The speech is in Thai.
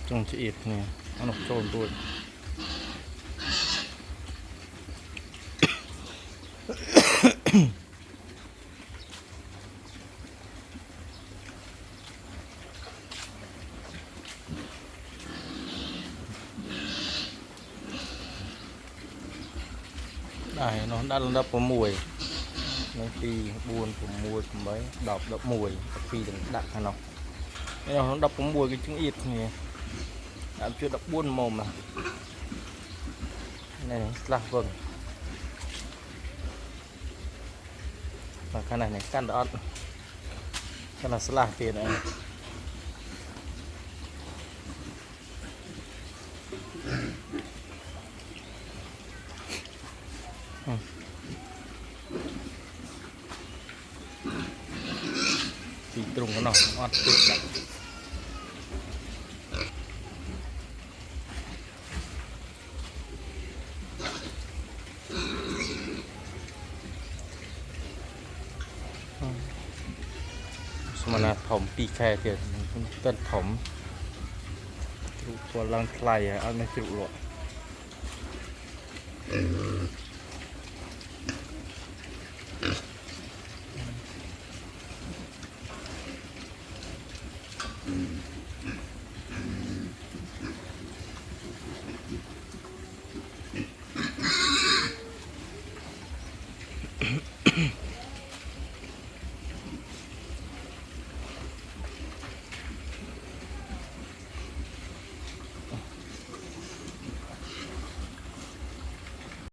จงจะอิดเนี่ยอันนั้นโจนตัวได้เนาะด้านระดับประมวยในปีบุญผมมวยผมไว้ดอกมวยปีถึงดักเนาะนี่เราดับผมมวยcái chứng ít này làm chưa đọc buôn mồm à này là vâng và cái này căn đó cái là sla tiền này thì trùng cái nào ngon tuyệt đặc mà thỏm pi khe thì tân thỏmตัวลังไคลอ่ะเอาไม่จุหรอก